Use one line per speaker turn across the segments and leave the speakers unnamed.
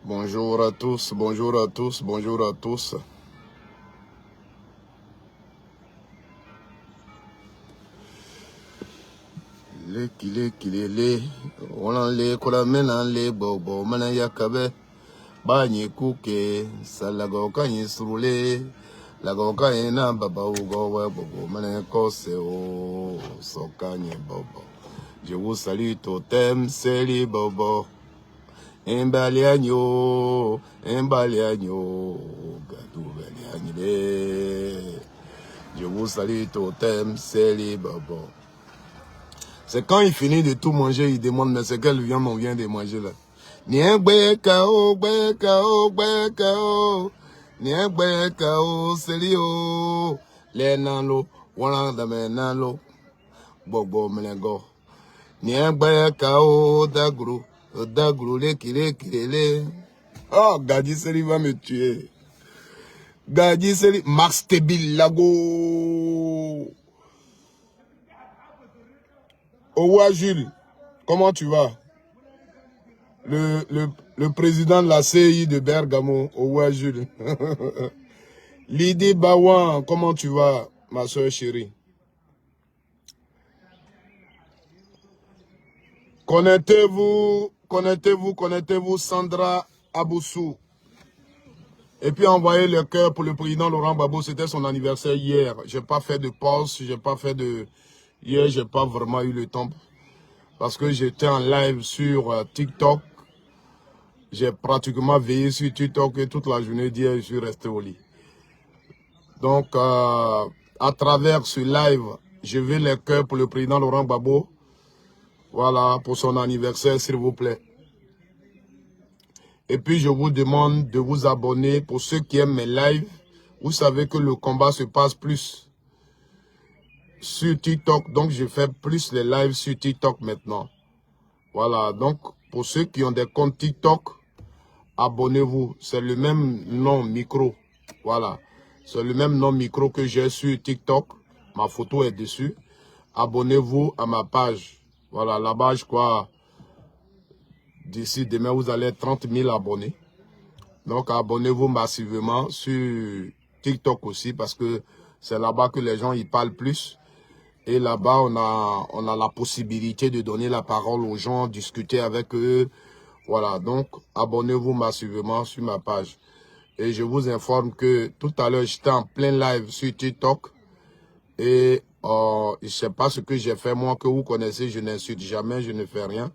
Bonjour à tous, bonjour à tous, bonjour à tous. Le, on les kolamena le bobo mana yakabe banyi kuke salago kanyi surule lago kanyi na baba ugo we bobo mana kose o sokanye bobo. Je vous salue totem seli bobo. Embaliagno, gadou beliagne. Je vous salue totem, seli bobo. C'est quand il finit de tout manger, il demande, mais c'est quelle viande on vient de manger là? Nien bekao, nien bekao, seli o, le nalo, wala dame nalo, bobo menego. Nien bekao, dagro. Oh, Gadi Seri va me tuer. Gadi Seri, Max Tebil Lago. Owa Jules, comment tu vas? Le président de la CI de Bergamo, Owa Jules. Lydie Bawan, comment tu vas, ma soeur chérie? Connectez-vous, Sandra Aboussou. Et puis envoyer le cœur pour le président Laurent Gbagbo, c'était son anniversaire hier. J'ai pas fait de pause, hier, j'ai pas vraiment eu le temps. Parce que j'étais en live sur TikTok. J'ai pratiquement veillé sur TikTok et toute la journée d'hier, je suis resté au lit. Donc, à travers ce live, je veux le cœur pour le président Laurent Gbagbo. Voilà, pour son anniversaire, s'il vous plaît. Et puis, je vous demande de vous abonner pour ceux qui aiment mes lives. Vous savez que le combat se passe plus sur TikTok. Donc, je fais plus les lives sur TikTok maintenant. Voilà. Donc, pour ceux qui ont des comptes TikTok, abonnez-vous. C'est le même nom micro. Voilà. C'est le même nom micro que j'ai sur TikTok. Ma photo est dessus. Abonnez-vous à ma page. Voilà. Là-bas, je crois, d'ici demain, vous allez être 30 000 abonnés. Donc, abonnez-vous massivement sur TikTok aussi parce que c'est là-bas que les gens y parlent plus. Et là-bas, on a la possibilité de donner la parole aux gens, discuter avec eux. Voilà, donc abonnez-vous massivement sur ma page. Et je vous informe que tout à l'heure, j'étais en plein live sur TikTok. Et je ne sais pas ce que j'ai fait, moi, que vous connaissez, je n'insulte jamais, je ne fais rien.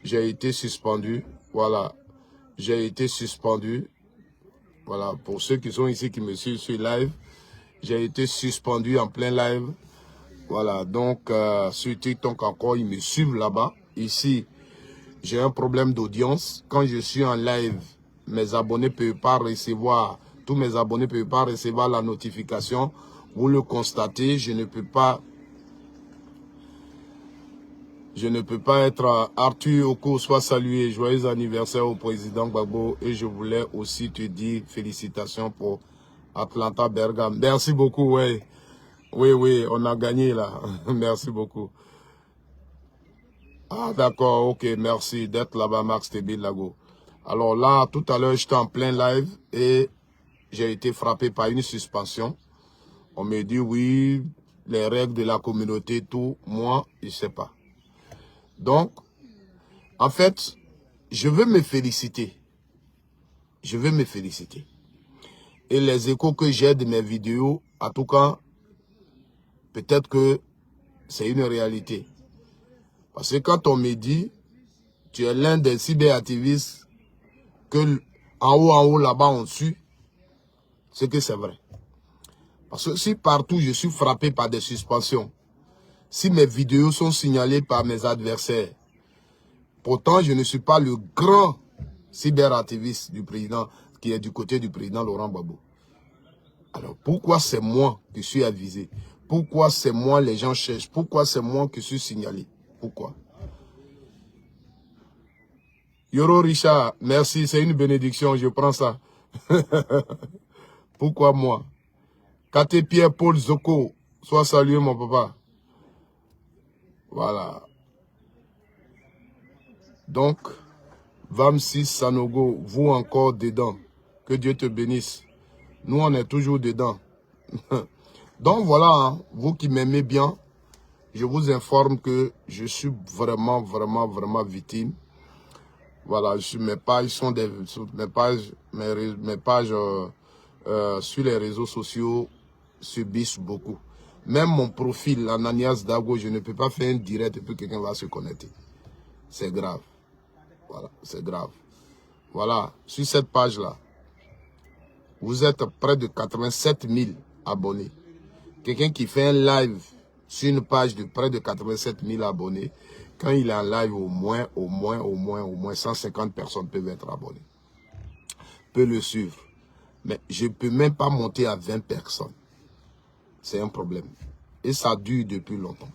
J'ai été suspendu, voilà. J'ai été suspendu. Voilà, pour ceux qui sont ici, qui me suivent sur live, j'ai été suspendu en plein live. Voilà, donc sur TikTok encore, ils me suivent là-bas. Ici, j'ai un problème d'audience. Quand je suis en live, mes abonnés ne peuvent pas recevoir, tous mes abonnés ne peuvent pas recevoir la notification. Vous le constatez, je ne peux pas être Arthur Oko, soit salué. Joyeux anniversaire au président Gbagbo. Et je voulais aussi te dire félicitations pour Atlanta Bergame. Merci beaucoup, ouais. Oui, on a gagné là. Merci beaucoup. Ah d'accord, ok, merci d'être là-bas, Max Tebil Lago. Alors là, tout à l'heure, j'étais en plein live et j'ai été frappé par une suspension. On me dit oui, les règles de la communauté, tout. Moi, je ne sais pas. Donc, en fait, je veux me féliciter. Je veux me féliciter. Et les échos que j'ai de mes vidéos, en tout cas, peut-être que c'est une réalité. Parce que quand on me dit, tu es l'un des cyberactivistes que en haut, là-bas, on suit, c'est que c'est vrai. Parce que si partout, je suis frappé par des suspensions, si mes vidéos sont signalées par mes adversaires, pourtant, je ne suis pas le grand cyberactiviste du président, qui est du côté du président Laurent Gbagbo. Alors, pourquoi c'est moi qui suis avisé? Pourquoi c'est moi les gens cherchent? Pourquoi c'est moi qui suis signalé? Pourquoi? Yoro Richard, merci, c'est une bénédiction, je prends ça. Pourquoi moi? Kate Pierre-Paul Zoko, sois salué mon papa. Voilà. Donc, Vamsi Sanogo, vous encore dedans. Que Dieu te bénisse. Nous, on est toujours dedans. Donc voilà, hein, vous qui m'aimez bien, je vous informe que je suis vraiment victime. Voilà, mes pages sont des... Mes pages sur les réseaux sociaux subissent beaucoup. Même mon profil, Ananias Dago, je ne peux pas faire un direct et puis quelqu'un va se connecter. C'est grave. Voilà, c'est grave. Voilà, sur cette page-là, vous êtes près de 87 000 abonnés. Quelqu'un qui fait un live sur une page de près de 87 000 abonnés, quand il est en live, au moins 150 personnes peuvent être abonnées. Peut le suivre. Mais je ne peux même pas monter à 20 personnes. C'est un problème. Et ça dure depuis longtemps.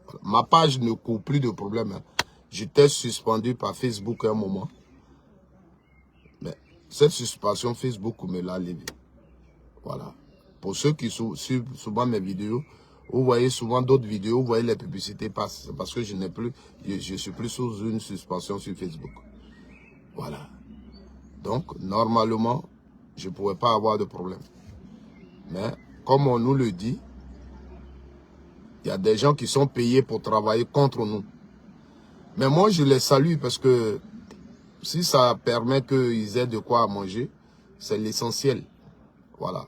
Voilà. Ma page ne court plus de problème. Hein. J'étais suspendu par Facebook à un moment. Mais cette suspension, Facebook me l'a levé. Voilà. Pour ceux qui suivent souvent mes vidéos, vous voyez souvent d'autres vidéos, vous voyez les publicités passent. C'est parce que je suis plus sous une suspension sur Facebook. Voilà. Donc, normalement, je ne pourrais pas avoir de problème. Mais, comme on nous le dit, il y a des gens qui sont payés pour travailler contre nous. Mais moi, je les salue parce que si ça permet qu'ils aient de quoi à manger, c'est l'essentiel. Voilà.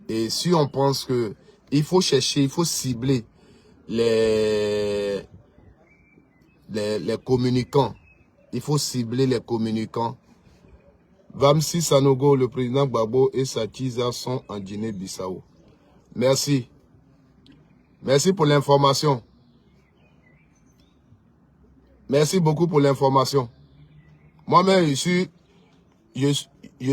Et si on pense que il faut chercher, il faut cibler les communicants. Il faut cibler les communicants. Vamsi Sanogo, le président Gbagbo et Satiza sont en Guinée-Bissau. Merci. Merci pour l'information. Merci beaucoup pour l'information. Moi-même, je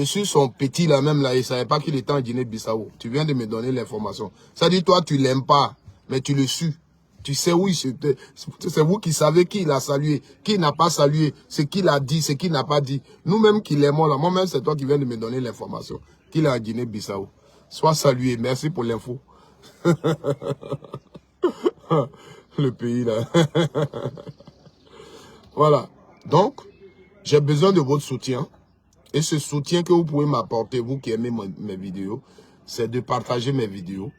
suis son petit là même là. Il ne savait pas qu'il était en Guinée-Bissau. Tu viens de me donner l'information. Ça dit, toi, tu ne l'aimes pas, mais tu le suis. Tu sais, oui, c'est vous qui savez qui il a salué, qui n'a pas salué, ce qu'il a dit, ce qu'il n'a pas dit. Nous-mêmes qui l'aimons là, moi-même, c'est toi qui viens de me donner l'information qu'il est en Guinée-Bissau. Sois salué. Merci pour l'info. Le pays là. Voilà. Donc, j'ai besoin de votre soutien. Et ce soutien que vous pouvez m'apporter, vous qui aimez mes vidéos, c'est de partager mes vidéos.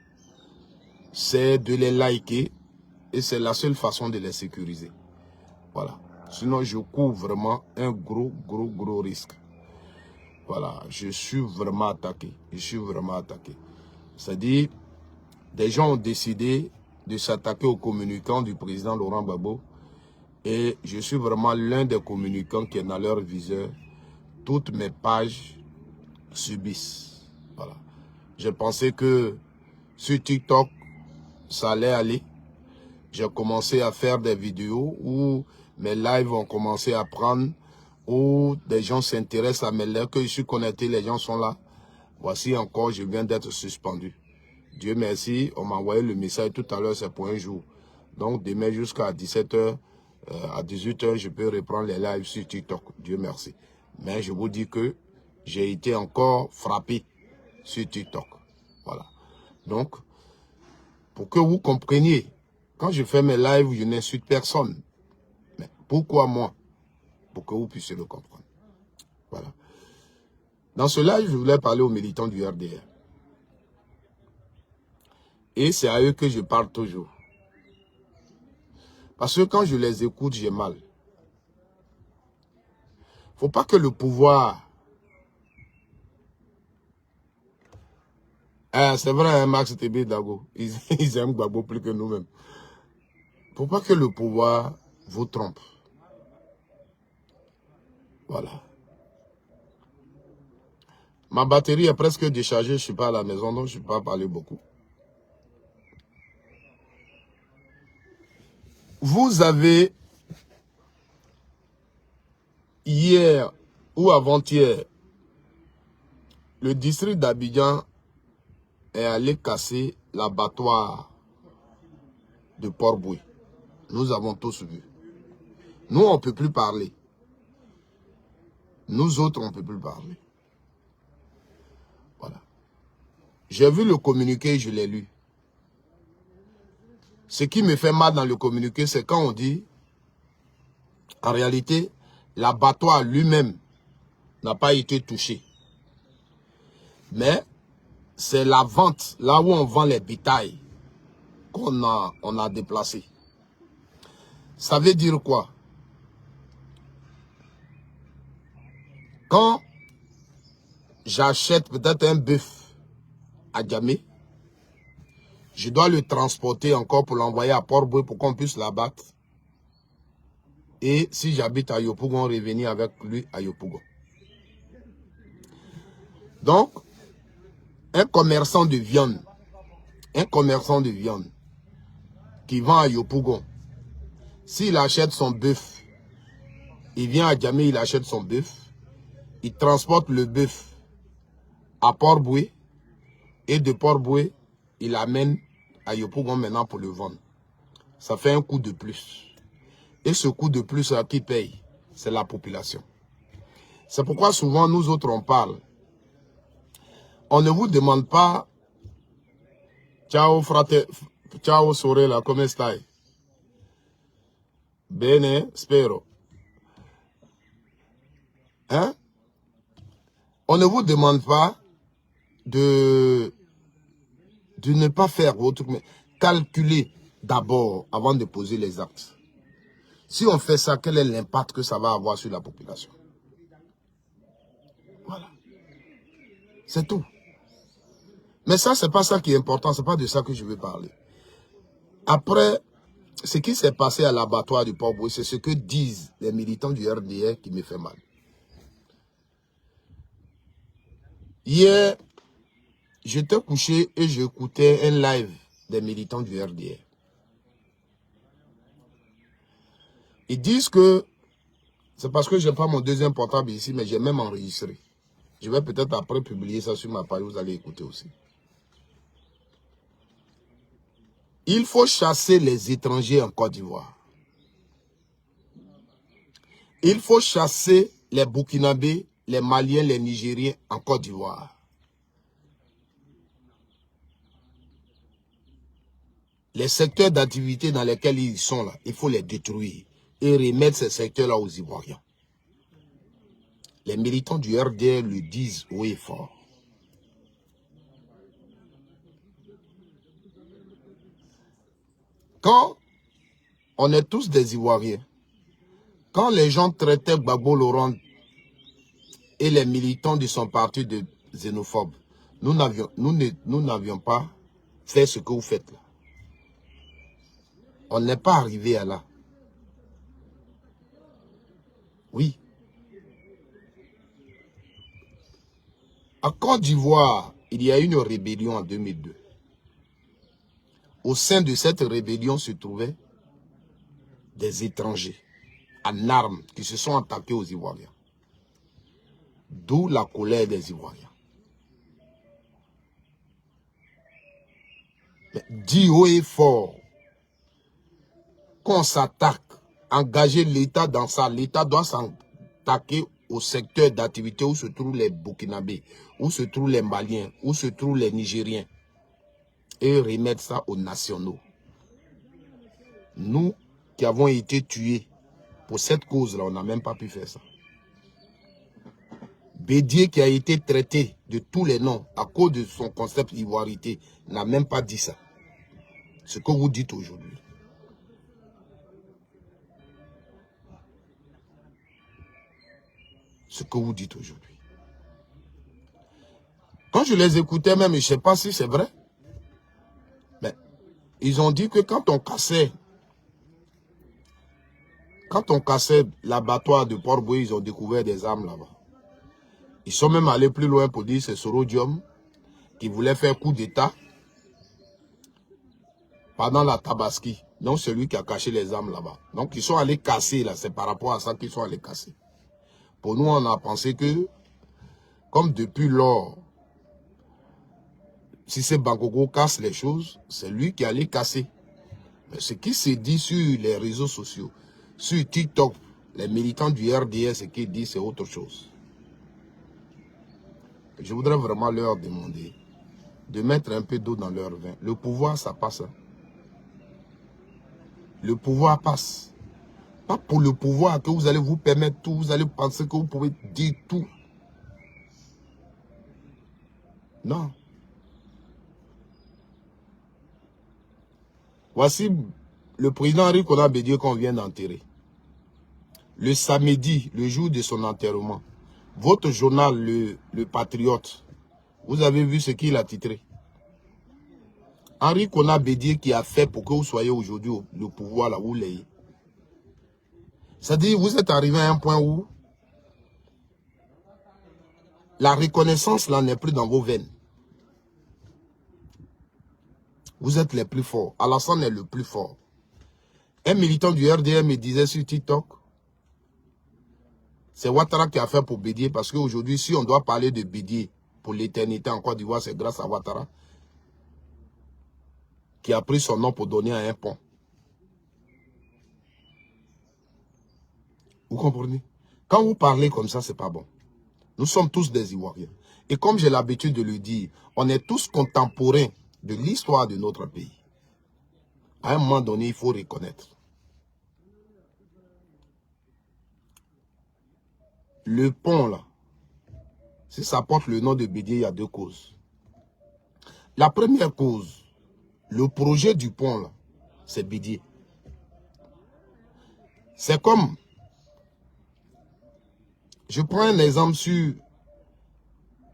C'est de les liker. Et c'est la seule façon de les sécuriser. Voilà. Sinon, je cours vraiment un gros risque. Voilà. Je suis vraiment attaqué. Je suis vraiment attaqué. C'est-à-dire, des gens ont décidé de s'attaquer aux communicants du président Laurent Gbagbo. Et je suis vraiment l'un des communicants qui est dans leur viseur. Toutes mes pages subissent. Voilà. Je pensais que sur TikTok, ça allait aller. J'ai commencé à faire des vidéos où mes lives ont commencé à prendre, où des gens s'intéressent à mes lives, que je suis connecté, les gens sont là. Voici encore, je viens d'être suspendu. Dieu merci, on m'a envoyé le message tout à l'heure, c'est pour un jour. Donc demain jusqu'à 17 h, à 18 h, je peux reprendre les lives sur TikTok. Dieu merci. Mais je vous dis que j'ai été encore frappé sur TikTok. Voilà. Donc, pour que vous compreniez, quand je fais mes lives, je n'insulte personne. Mais pourquoi moi? Pour que vous puissiez le comprendre. Voilà. Dans ce live, je voulais parler aux militants du RDR. Et c'est à eux que je parle toujours. Parce que quand je les écoute, j'ai mal. Il ne faut pas que le pouvoir... Ah, c'est vrai, hein, Max TB Dago. Ils aiment Gbagbo plus que nous-mêmes. Il ne faut pas que le pouvoir vous trompe. Voilà. Ma batterie est presque déchargée. Je ne suis pas à la maison, donc je ne peux pas parler beaucoup. Vous avez, hier ou avant-hier, le district d'Abidjan est allé casser l'abattoir de Port-Bouy. Nous avons tous vu. Nous, on ne peut plus parler. Nous autres, on ne peut plus parler. Voilà. J'ai vu le communiqué, je l'ai lu. Ce qui me fait mal dans le communiqué, c'est quand on dit, en réalité, L'abattoir lui-même n'a pas été touché. Mais c'est la vente, là où on vend les bétails, qu'on a déplacé. Ça veut dire quoi? Quand j'achète peut-être un bœuf à Djamé, je dois le transporter encore pour l'envoyer à Port-Boué pour qu'on puisse l'abattre. Et si j'habite à Yopougon, revenir avec lui à Yopougon. Donc, un commerçant de viande qui vend à Yopougon, s'il achète son bœuf, il vient à Djamé, il achète son bœuf, il transporte le bœuf à Port-Boué et de Port-Boué, il l'amène à Yopougon maintenant pour le vendre. Ça fait un coût de plus. Et ce coût de plus, qui paye? C'est la population. C'est pourquoi souvent nous autres on parle. On ne vous demande pas ciao frate, ciao sorella, come stai? Bene, spero. Hein? On ne vous demande pas de ne pas faire votre... Mais calculer d'abord avant de poser les actes. Si on fait ça, quel est l'impact que ça va avoir sur la population? Voilà. C'est tout. Mais ça, c'est pas ça qui est important. C'est pas de ça que je veux parler. Après, ce qui s'est passé à l'abattoir du Port-Boué, c'est ce que disent les militants du RDR qui me fait mal. Hier, j'étais couché et j'écoutais un live des militants du RDR. Ils disent que c'est parce que je n'ai pas mon deuxième portable ici, mais j'ai même enregistré. Je vais peut-être après publier ça sur ma page, vous allez écouter aussi. Il faut chasser les étrangers en Côte d'Ivoire. Il faut chasser les Burkinabés, les Maliens, les Nigériens en Côte d'Ivoire. Les secteurs d'activité dans lesquels ils sont là, il faut les détruire et remettre ces secteurs-là aux Ivoiriens. Les militants du RDR le disent haut et fort. Quand on est tous des Ivoiriens, quand les gens traitaient Gbagbo Laurent et les militants de son parti de xénophobes, nous n'avions pas fait ce que vous faites là. On n'est pas arrivé à là. Oui. À Côte d'Ivoire, il y a eu une rébellion en 2002. Au sein de cette rébellion se trouvaient des étrangers en armes qui se sont attaqués aux Ivoiriens. D'où la colère des Ivoiriens. Mais dis haut et fort qu'on s'attaque, engager l'État dans ça. L'État doit s'attaquer au secteur d'activité où se trouvent les Burkinabés, où se trouvent les Maliens, où se trouvent les Nigériens. Et remettre ça aux nationaux. Nous qui avons été tués pour cette cause-là, on n'a même pas pu faire ça. Bédier qui a été traité de tous les noms à cause de son concept ivoirité n'a même pas dit ça. Ce que vous dites aujourd'hui. Ce que vous dites aujourd'hui. Quand je les écoutais même, je ne sais pas si c'est vrai, mais ils ont dit que quand on cassait l'abattoir de Port-Boué, ils ont découvert des armes là-bas. Ils sont même allés plus loin pour dire que c'est Sorodium qui voulait faire coup d'État pendant la Tabaski. Donc celui qui a caché les armes là-bas. Donc ils sont allés casser là, c'est par rapport à ça qu'ils sont allés casser. Pour nous, on a pensé que, comme depuis lors, si c'est Bangogo casse les choses, c'est lui qui allait casser. Mais ce qui se dit sur les réseaux sociaux, sur TikTok, les militants du RDR, ce qu'ils disent, c'est autre chose. Je voudrais vraiment leur demander de mettre un peu d'eau dans leur vin. Le pouvoir, ça passe. Le pouvoir passe. Pas pour le pouvoir que vous allez vous permettre tout, vous allez penser que vous pouvez dire tout. Non. Voici le président Henri Konan Bédié qu'on vient d'enterrer. Le samedi, le jour de son enterrement, votre journal, le Patriote, vous avez vu ce qu'il a titré. Henri Konan Bédié qui a fait pour que vous soyez aujourd'hui le pouvoir là où vous l'ayez. C'est-à-dire, vous êtes arrivé à un point où la reconnaissance là n'est plus dans vos veines. Vous êtes les plus forts. Alassane est le plus fort. Un militant du RDM me disait sur TikTok, c'est Ouattara qui a fait pour Bédié, parce qu'aujourd'hui, si on doit parler de Bédié pour l'éternité en Côte d'Ivoire, c'est grâce à Ouattara qui a pris son nom pour donner à un pont. Vous comprenez? Quand vous parlez comme ça, c'est pas bon. Nous sommes tous des Ivoiriens. Et comme j'ai l'habitude de le dire, on est tous contemporains de l'histoire de notre pays. À un moment donné, il faut reconnaître. Le pont, là, si ça porte le nom de Bédié, il y a deux causes. La première cause, le projet du pont, là, c'est Bédié. C'est comme, je prends un exemple sur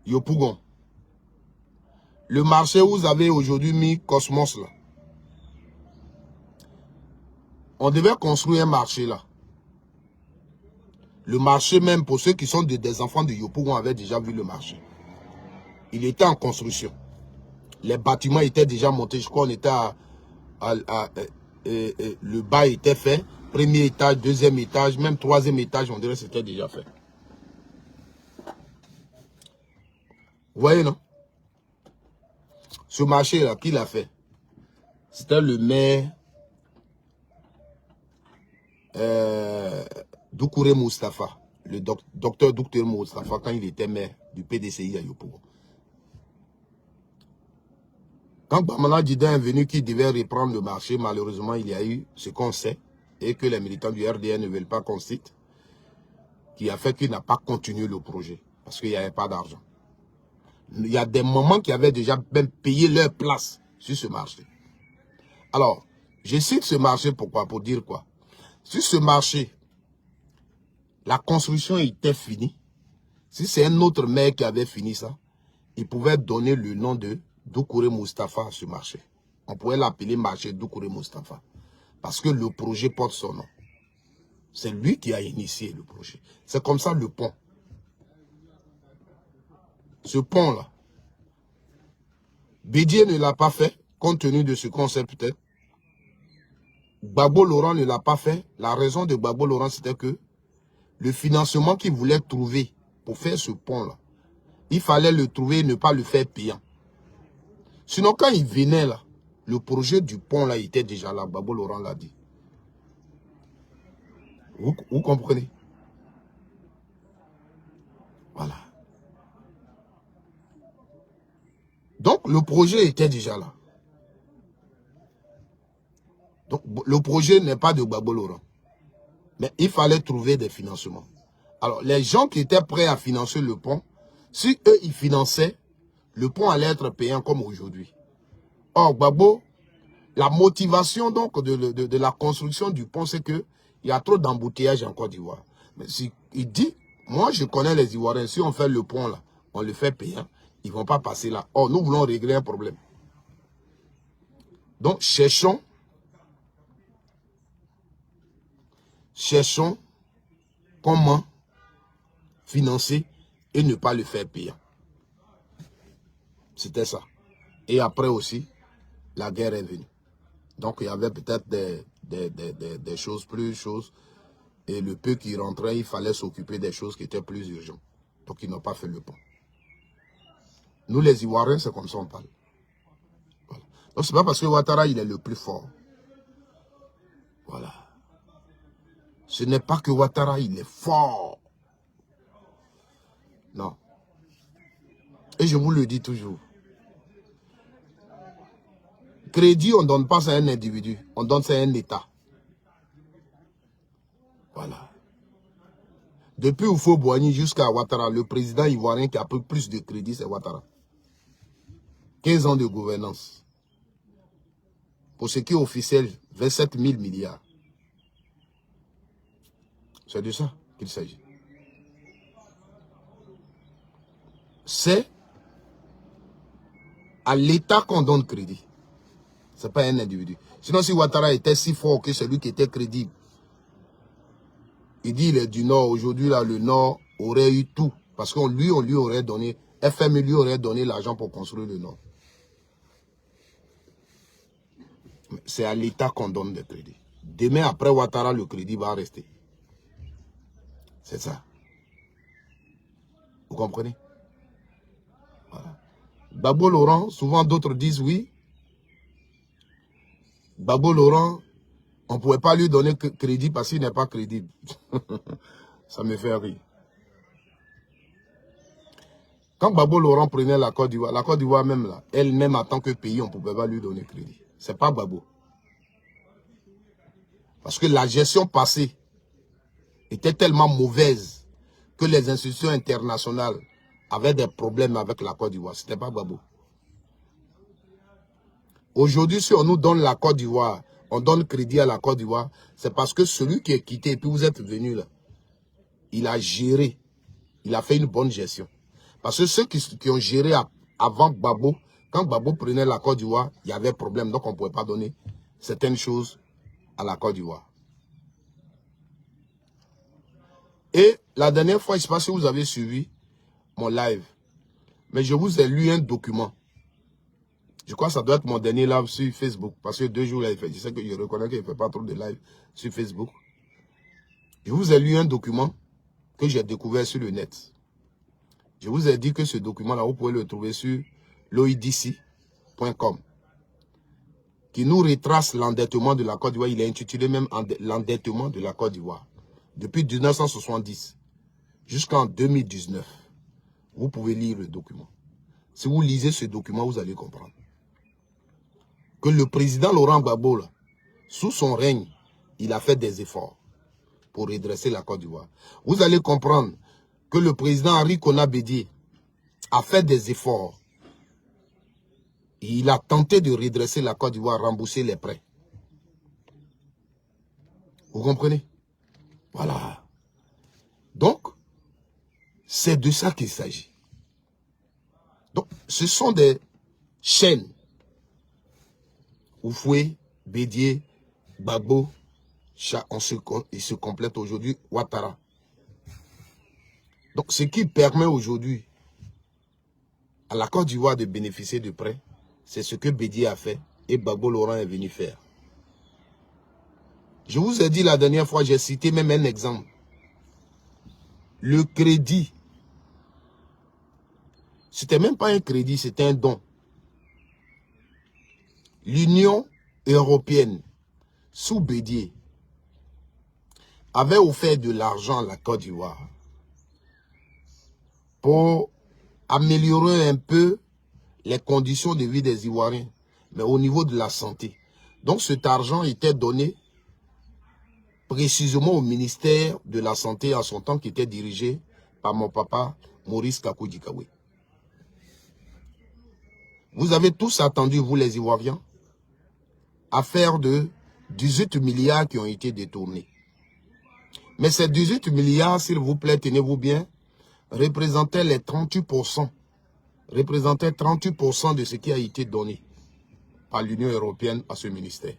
Yopougon. Le marché où vous avez aujourd'hui mis Cosmos, là. On devait construire un marché, là. Le marché même, pour ceux qui sont des enfants de Yopougon, avaient déjà vu le marché. Il était en construction. Les bâtiments étaient déjà montés. Je crois qu'on était le bas était fait. Premier étage, deuxième étage, même troisième étage, on dirait que c'était déjà fait. Vous voyez, non? Ce marché-là, qui l'a fait? C'était le maire Doucouré Moustapha, le docteur Doucouré Moustapha, quand il était maire du PDCI à Yopougon. Quand Bamana Dida est venu qui devait reprendre le marché, malheureusement, il y a eu ce qu'on sait et que les militants du RDN ne veulent pas qu'on cite, qui a fait qu'il n'a pas continué le projet parce qu'il n'y avait pas d'argent. Il y a des moments qui avaient déjà même payé leur place sur ce marché. Alors, je cite ce marché pourquoi? Pour dire quoi? Sur ce marché, la construction était finie. Si c'est un autre maire qui avait fini ça, il pouvait donner le nom de Doucouré Moustapha à ce marché. On pouvait l'appeler marché Doucouré Moustapha. Parce que le projet porte son nom. C'est lui qui a initié le projet. C'est comme ça le pont. Ce pont-là, Bédié ne l'a pas fait, compte tenu de ce qu'on sait peut-être. Gbagbo Laurent ne l'a pas fait. La raison de Gbagbo Laurent, c'était que le financement qu'il voulait trouver pour faire ce pont-là, il fallait le trouver et ne pas le faire payant. Sinon, quand il venait là, le projet du pont là était déjà là. Gbagbo Laurent l'a dit. Vous comprenez? Voilà. Donc, le projet était déjà là. Donc, le projet n'est pas de Gbagbo Laurent. Mais il fallait trouver des financements. Alors, les gens qui étaient prêts à financer le pont, si eux, ils finançaient, le pont allait être payant comme aujourd'hui. Or, Gbagbo, la motivation donc de la construction du pont, c'est qu'il y a trop d'embouteillages en Côte d'Ivoire. Mais si il dit, moi je connais les Ivoiriens, si on fait le pont là, on le fait payant, ils ne vont pas passer là. Or, nous voulons régler un problème. Donc, cherchons comment financer et ne pas le faire payant. C'était ça. Et après aussi, la guerre est venue. Donc, il y avait peut-être des choses plus choses. Et le peu qui rentrait, il fallait s'occuper des choses qui étaient plus urgentes. Donc, ils n'ont pas fait le pont. Nous, les Ivoiriens, c'est comme ça on parle. Voilà. Donc, ce n'est pas parce que Ouattara, il est le plus fort. Voilà. Ce n'est pas que Ouattara, il est fort. Non. Et je vous le dis toujours. Crédit, on ne donne pas ça à un individu. On donne ça à un État. Voilà. Depuis Houphouët-Boigny jusqu'à Ouattara, le président ivoirien qui a pris plus de crédit, c'est Ouattara. 15 ans de gouvernance. Pour ce qui est officiel, 27 000 milliards. C'est de ça qu'il s'agit. C'est à l'État qu'on donne crédit. Ce n'est pas un individu. Sinon, si Ouattara était si fort que celui qui était crédible, il dit il est du Nord. Aujourd'hui, là, le Nord aurait eu tout. Parce qu'on lui aurait donné, FMI lui aurait donné l'argent pour construire le Nord. C'est à l'État qu'on donne des crédits. Demain, après Ouattara, le crédit va rester. C'est ça. Vous comprenez? Voilà. Gbagbo Laurent, souvent d'autres disent oui. Gbagbo Laurent, on ne pouvait pas lui donner crédit parce qu'il n'est pas crédible. Ça me fait rire. Quand Gbagbo Laurent prenait la Côte d'Ivoire même là, elle-même en tant que pays, on ne pouvait pas lui donner crédit. Ce n'est pas Gbagbo. Parce que la gestion passée était tellement mauvaise que les institutions internationales avaient des problèmes avec la Côte d'Ivoire. Ce n'était pas Gbagbo. Aujourd'hui, si on nous donne la Côte d'Ivoire, on donne crédit à la Côte d'Ivoire, c'est parce que celui qui est quitté, et puis vous êtes venu là, il a géré, il a fait une bonne gestion. Parce que ceux qui ont géré avant Gbagbo, quand Gbagbo prenait la Côte d'Ivoire, il y avait problème, donc on ne pouvait pas donner certaines choses à la Côte d'Ivoire. Et la dernière fois, je ne sais pas si vous avez suivi mon live, mais je vous ai lu un document. Je crois que ça doit être mon dernier live sur Facebook, parce que 2 jours là, je sais que je reconnais qu'il ne fait pas trop de live sur Facebook. Je vous ai lu un document que j'ai découvert sur le net. Je vous ai dit que ce document-là, vous pouvez le trouver sur loidc.com, qui nous retrace l'endettement de la Côte d'Ivoire. Il est intitulé même l'endettement de la Côte d'Ivoire. Depuis 1970 jusqu'en 2019. Vous pouvez lire le document. Si vous lisez ce document, vous allez comprendre que le président Laurent Gbagbo, là, sous son règne, il a fait des efforts pour redresser la Côte d'Ivoire. Vous allez comprendre que le président Henri Konan Bédié a fait des efforts. Il a tenté de redresser la Côte d'Ivoire, rembourser les prêts. Vous comprenez? Voilà. Donc, c'est de ça qu'il s'agit. Donc, ce sont des chaînes. Houphouët, Bédié, Gbagbo, ils se complètent aujourd'hui, Ouattara. Donc, ce qui permet aujourd'hui à la Côte d'Ivoire de bénéficier de prêts, c'est ce que Bédié a fait et Gbagbo Laurent est venu faire. Je vous ai dit la dernière fois, j'ai cité même un exemple. Le crédit, c'était même pas un crédit, c'était un don. L'Union européenne, sous Bédié, avait offert de l'argent à la Côte d'Ivoire pour améliorer un peu les conditions de vie des Ivoiriens, mais au niveau de la santé. Donc cet argent était donné précisément au ministère de la Santé en son temps, qui était dirigé par mon papa Maurice Kakou Dikawe. Vous avez tous attendu, vous les Ivoiriens, affaire de 18 milliards qui ont été détournés. Mais ces 18 milliards, s'il vous plaît, tenez-vous bien, représentaient les 38%. Représentaient 38% de ce qui a été donné par l'Union européenne à ce ministère.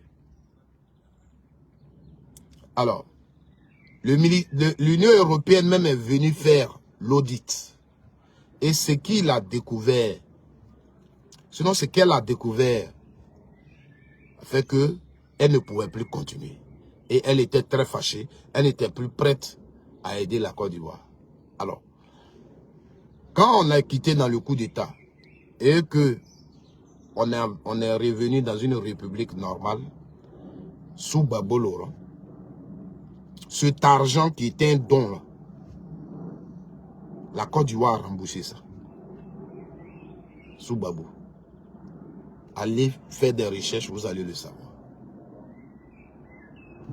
Alors, l'Union européenne même est venue faire l'audit. Et ce qu'il a découvert, sinon ce qu'elle a découvert, fait qu'elle ne pouvait plus continuer. Et elle était très fâchée. Elle n'était plus prête à aider la Côte d'Ivoire. Alors, quand on a quitté dans le coup d'État et que on est revenu dans une république normale, sous Gbagbo Laurent, cet argent qui était un don là, la Côte d'Ivoire a remboursé ça. Sous Gbagbo. Allez faire des recherches, vous allez le savoir.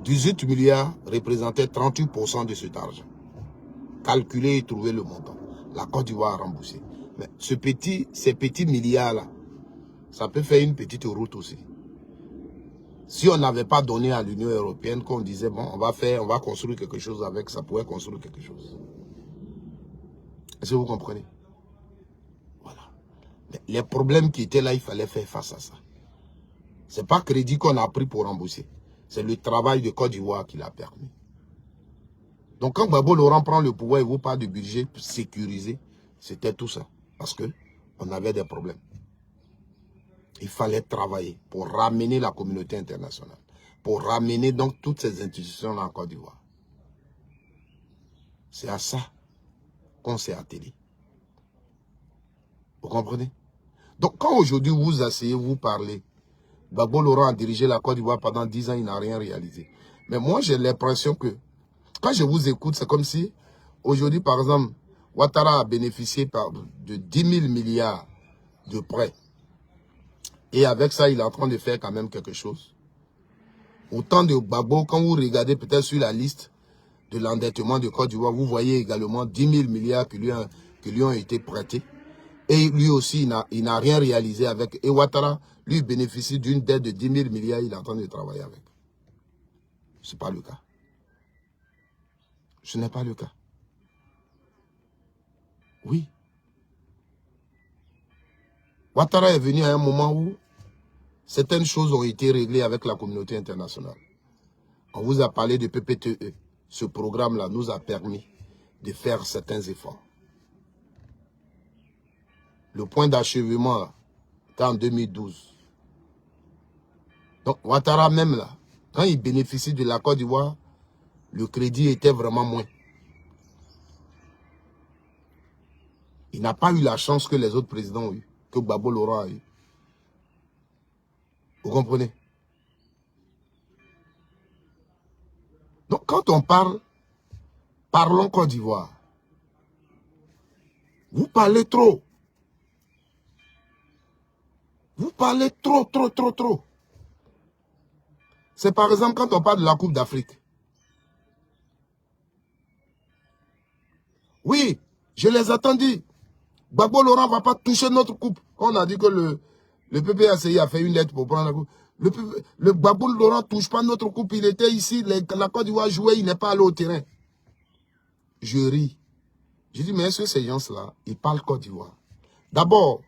18 milliards représentaient 38% de cet argent. Calculer et trouver le montant. La Côte d'Ivoire a remboursé. Mais ces petits milliards-là, ça peut faire une petite route aussi. Si on n'avait pas donné à l'Union européenne, qu'on disait, bon, on va construire quelque chose avec, ça pourrait construire quelque chose. Est-ce que vous comprenez? Voilà. Mais les problèmes qui étaient là, il fallait faire face à ça. Ce n'est pas crédit qu'on a pris pour rembourser. C'est le travail de Côte d'Ivoire qui l'a permis. Donc quand Gbagbo Laurent prend le pouvoir et vous parle de budget sécurisé, c'était tout ça. Parce qu'on avait des problèmes. Il fallait travailler pour ramener la communauté internationale. Pour ramener donc toutes ces institutions en Côte d'Ivoire. C'est à ça qu'on s'est attelé. Vous comprenez? Donc quand aujourd'hui vous asseyez, vous parlez, Gbagbo Laurent a dirigé la Côte d'Ivoire pendant 10 ans, il n'a rien réalisé. Mais moi j'ai l'impression que, quand je vous écoute, c'est comme si, aujourd'hui par exemple, Ouattara a bénéficié de 10 000 milliards de prêts. Et avec ça, il est en train de faire quand même quelque chose. Autant de Gbagbo, quand vous regardez peut-être sur la liste de l'endettement de Côte d'Ivoire, vous voyez également 10 000 milliards qui lui ont été prêtés. Et lui aussi, il n'a rien réalisé avec. Et Ouattara, lui, bénéficie d'une dette de 10 000 milliards, il est en train de travailler avec. Ce n'est pas le cas. Ce n'est pas le cas. Oui. Ouattara est venu à un moment où certaines choses ont été réglées avec la communauté internationale. On vous a parlé de PPTE. Ce programme-là nous a permis de faire certains efforts. Le point d'achèvement, c'était en 2012. Donc, Ouattara même là, quand il bénéficie de la Côte d'Ivoire, le crédit était vraiment moins. Il n'a pas eu la chance que les autres présidents ont eu, que Gbagbo Laurent a eu. Vous comprenez? Donc, quand on parle, parlons Côte d'Ivoire. Vous parlez trop. Vous parlez trop. C'est par exemple quand on parle de la Coupe d'Afrique. Oui, je les attends dit. Gbagbo Laurent ne va pas toucher notre coupe. On a dit que le PPACI a fait une lettre pour prendre la coupe. Le Gbagbo Laurent ne touche pas notre coupe. Il était ici, la Côte d'Ivoire jouait, il n'est pas allé au terrain. Je ris. Je dis, mais est-ce que ces gens-là, ils parlent Côte d'Ivoire? D'abord,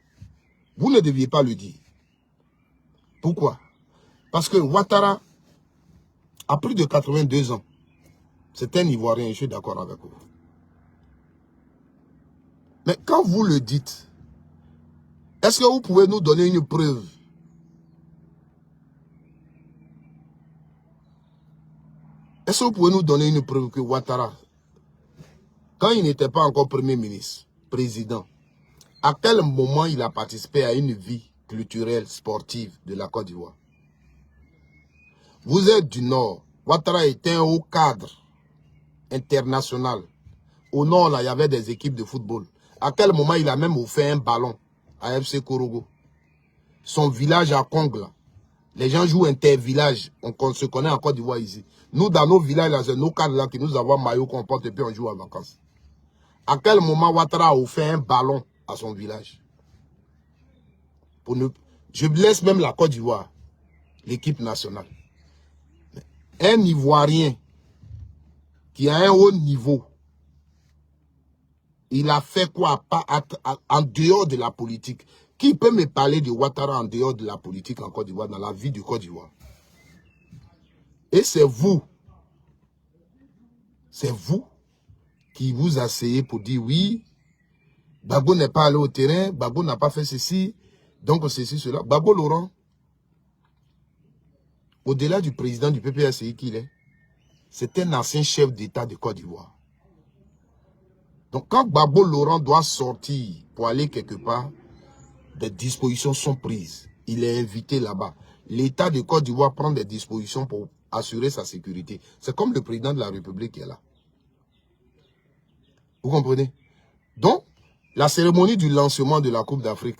vous ne deviez pas le dire. Pourquoi? Parce que Ouattara a plus de 82 ans. C'est un Ivoirien, je suis d'accord avec vous. Mais quand vous le dites, est-ce que vous pouvez nous donner une preuve? Est-ce que vous pouvez nous donner une preuve que Ouattara, quand il n'était pas encore Premier ministre, président, à quel moment il a participé à une vie culturelle, sportive de la Côte d'Ivoire? Vous êtes du Nord. Ouattara était un haut cadre international. Au Nord, là, il y avait des équipes de football. À quel moment il a même offert un ballon à FC Korogo? Son village à Kong, là. Les gens jouent inter-village. On se connaît en Côte d'Ivoire ici. Nous, dans nos villages, là, c'est nos cadres là qui nous avons maillot qu'on porte et puis on joue en vacances. À quel moment Ouattara a offert un ballon à son village? Je laisse même la Côte d'Ivoire, l'équipe nationale. Un Ivoirien qui a un haut niveau, il a fait quoi en dehors de la politique? Qui peut me parler de Ouattara en dehors de la politique en Côte d'Ivoire, dans la vie du Côte d'Ivoire? Et c'est vous qui vous asseyez pour dire oui, Gbagbo n'est pas allé au terrain, Gbagbo n'a pas fait ceci, donc ceci, cela. Gbagbo Laurent, au-delà du président du PPACI qu'il est, c'est un ancien chef d'État de Côte d'Ivoire. Donc quand Gbagbo Laurent doit sortir pour aller quelque part, des dispositions sont prises. Il est invité là-bas. L'État de Côte d'Ivoire prend des dispositions pour assurer sa sécurité. C'est comme le président de la République qui est là. Vous comprenez? Donc, la cérémonie du lancement de la Coupe d'Afrique,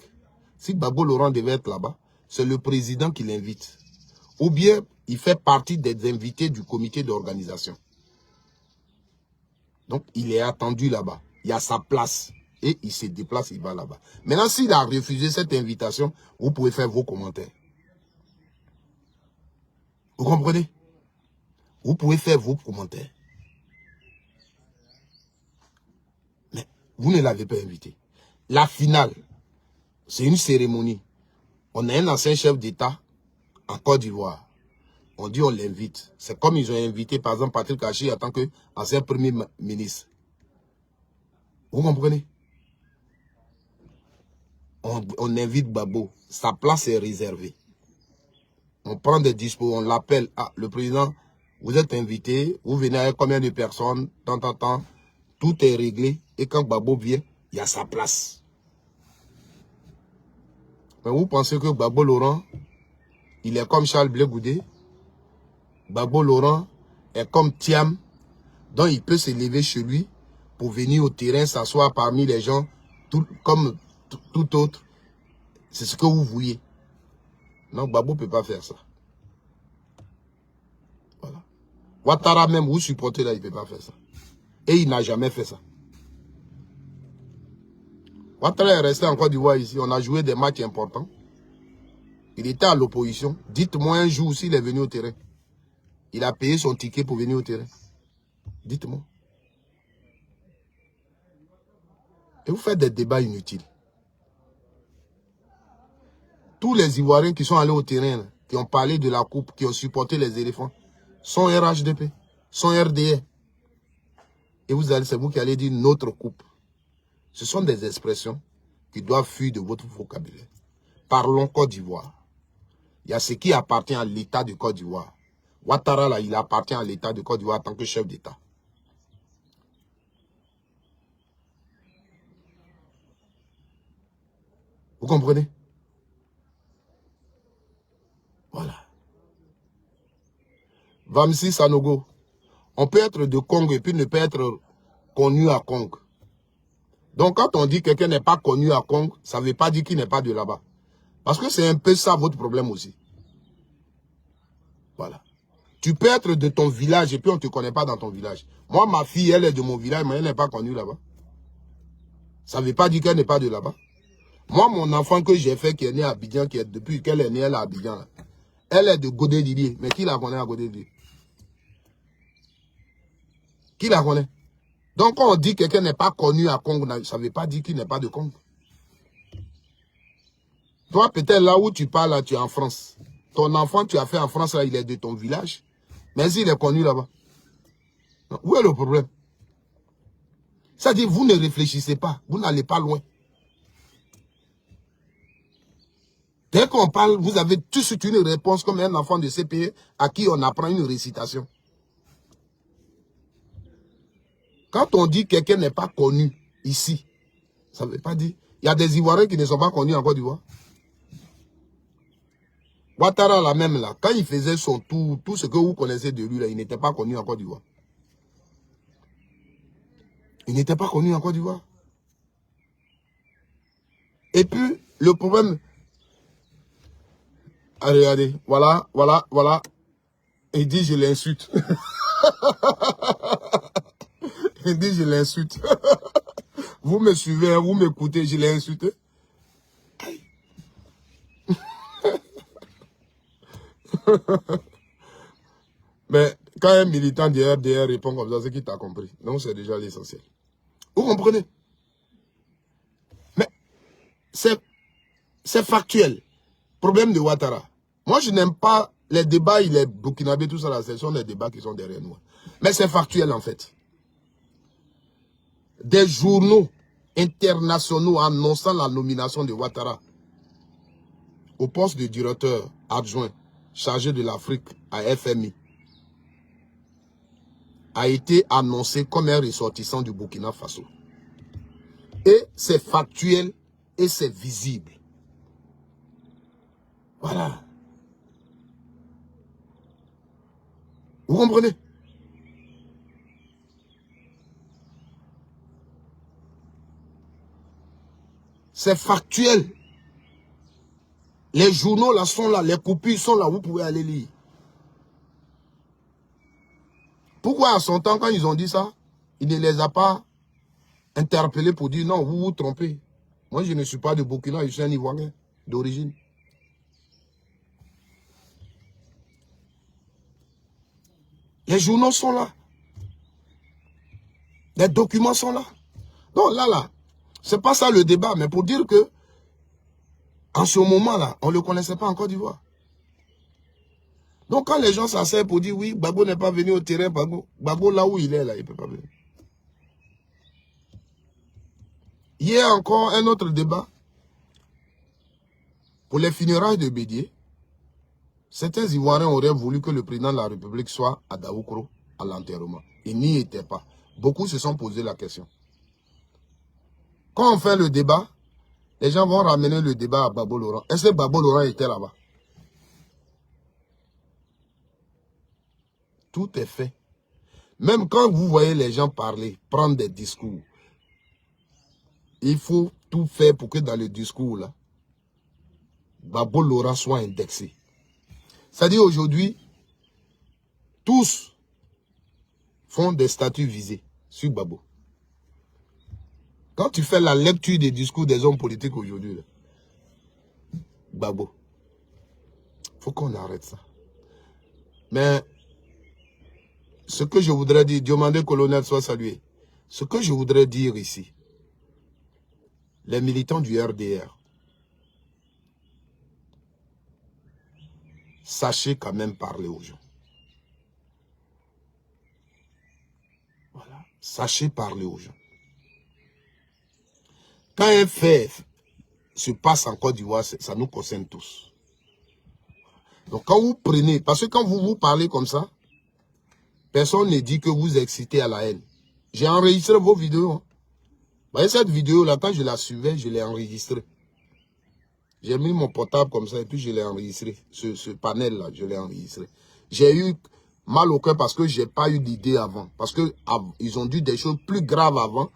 si Gbagbo Laurent devait être là-bas, c'est le président qui l'invite. ou bien il fait partie des invités du comité d'organisation. Donc, il est attendu là-bas. Il y a sa place. Et il se déplace, il va là-bas. Maintenant, s'il a refusé cette invitation, vous pouvez faire vos commentaires. Vous comprenez? Vous pouvez faire vos commentaires. Mais vous ne l'avez pas invité. La finale, c'est une cérémonie. On a un ancien chef d'État en Côte d'Ivoire. On dit on l'invite. C'est comme ils ont invité, par exemple, Patrick Achi en tant qu'ancien premier ministre. Vous comprenez? On invite Gbagbo. Sa place est réservée. On prend des dispos, on l'appelle. Ah, le président, vous êtes invité, vous venez avec combien de personnes, tant. Tout est réglé. Et quand Gbagbo vient, il y a sa place. Mais vous pensez que Gbagbo Laurent, il est comme Charles Blé Goudé? Gbagbo Laurent est comme Thiam, dont il peut se lever chez lui pour venir au terrain, s'asseoir parmi les gens, comme tout autre. C'est ce que vous vouliez. Non, Gbagbo ne peut pas faire ça. Voilà. Ouattara même, vous supportez là, il ne peut pas faire ça. Et il n'a jamais fait ça. Ouattara est resté en Côte d'Ivoire ici. On a joué des matchs importants. Il était à l'opposition. Dites-moi un jour s'il est venu au terrain. Il a payé son ticket pour venir au terrain. Dites-moi. Et vous faites des débats inutiles. Tous les Ivoiriens qui sont allés au terrain, là, qui ont parlé de la coupe, qui ont supporté les éléphants, sont RHDP, sont RDR. Et c'est vous qui allez dire notre coupe. Ce sont des expressions qui doivent fuir de votre vocabulaire. Parlons Côte d'Ivoire. Il y a ce qui appartient à l'État de Côte d'Ivoire. Ouattara, là, il appartient à l'État de Côte d'Ivoire en tant que chef d'État. Vous comprenez? Voilà. Vamsi Sanogo. On peut être de Congo et puis ne pas être connu à Congo. Donc, quand on dit que quelqu'un n'est pas connu à Congo, ça ne veut pas dire qu'il n'est pas de là-bas. Parce que c'est un peu ça votre problème aussi. Voilà. Tu peux être de ton village et puis on ne te connaît pas dans ton village. Moi, ma fille, elle est de mon village, mais elle n'est pas connue là-bas. Ça ne veut pas dire qu'elle n'est pas de là-bas. Moi, mon enfant que j'ai fait, qui est né à Abidjan, qui est depuis qu'elle est née, elle est à Abidjan. Là. Elle est de Godé-Didier. Mais qui la connaît à Godé-Didier? Qui la connaît? Donc, quand on dit que quelqu'un n'est pas connu à Congo, ça ne veut pas dire qu'il n'est pas de Congo. Toi, peut-être là où tu parles, là, tu es en France. Ton enfant, tu as fait en France, là, il est de ton village. Mais il est connu là-bas. Où est le problème? C'est-à-dire, vous ne réfléchissez pas. Vous n'allez pas loin. Dès qu'on parle, vous avez tout de suite une réponse comme un enfant de CPE à qui on apprend une récitation. Quand on dit que quelqu'un n'est pas connu ici, ça ne veut pas dire... Il y a des Ivoiriens qui ne sont pas connus en Côte d'Ivoire. Ouattara, là même, là, quand il faisait son tour, tout ce que vous connaissez de lui, là, il n'était pas connu en Côte d'Ivoire. Il n'était pas connu en Côte d'Ivoire. Et puis, le problème... Ah, regardez, voilà. Il dit, je l'insulte. Il dit, je l'insulte. Vous me suivez, vous m'écoutez, je l'ai insulté. Mais quand un militant de RDR répond comme ça, c'est qu'il t'a compris. Donc c'est déjà l'essentiel. Vous comprenez? Mais c'est factuel. Problème de Ouattara. Moi, je n'aime pas les débats, il est burkinabé, tout ça, là, ce sont des débats qui sont derrière nous. Mais c'est factuel, en fait. Des journaux internationaux annonçant la nomination de Ouattara au poste de directeur adjoint chargé de l'Afrique à FMI a été annoncé comme un ressortissant du Burkina Faso. Et c'est factuel et c'est visible. Voilà. Vous comprenez? C'est factuel. Les journaux là sont là, les copies sont là, vous pouvez aller lire. Pourquoi à son temps, quand ils ont dit ça, il ne les a pas interpellés pour dire non, vous vous trompez. Moi, je ne suis pas de Burkina, je suis un Ivoirien d'origine. Les journaux sont là. Les documents sont là. Donc là, c'est pas ça le débat, mais pour dire que en ce moment-là, on ne le connaissait pas en Côte d'Ivoire. Donc quand les gens s'asseyent pour dire oui, Gbagbo n'est pas venu au terrain, Gbagbo là où il est, là, il ne peut pas venir. Il y a encore un autre débat. Pour les funérailles de Bédié, certains Ivoiriens auraient voulu que le président de la République soit à Daoukro, à l'enterrement. Il n'y était pas. Beaucoup se sont posé la question. Quand on fait le débat, les gens vont ramener le débat à Gbagbo Laurent. Est-ce que Gbagbo Laurent était là-bas? Tout est fait. Même quand vous voyez les gens parler, prendre des discours, il faut tout faire pour que dans le discours, là, Gbagbo Laurent soit indexé. C'est-à-dire aujourd'hui, tous font des statuts visés sur Gbagbo. Quand tu fais la lecture des discours des hommes politiques aujourd'hui, Gbagbo, il faut qu'on arrête ça. Mais ce que je voudrais dire, demander colonel soit salué. Ce que je voudrais dire ici, les militants du RDR, sachez quand même parler aux gens. Voilà. Sachez parler aux gens. Quand un fait se passe en Côte d'Ivoire, ça nous concerne tous. Donc quand vous prenez, parce que quand vous parlez comme ça, personne ne dit que vous excitez à la haine. J'ai enregistré vos vidéos. Hein. Vous voyez cette vidéo-là, quand je la suivais, je l'ai enregistrée. J'ai mis mon portable comme ça et puis je l'ai enregistré. Ce panel-là, je l'ai enregistré. J'ai eu mal au cœur parce que je n'ai pas eu d'idée avant. Parce qu'ils ont dit des choses plus graves avant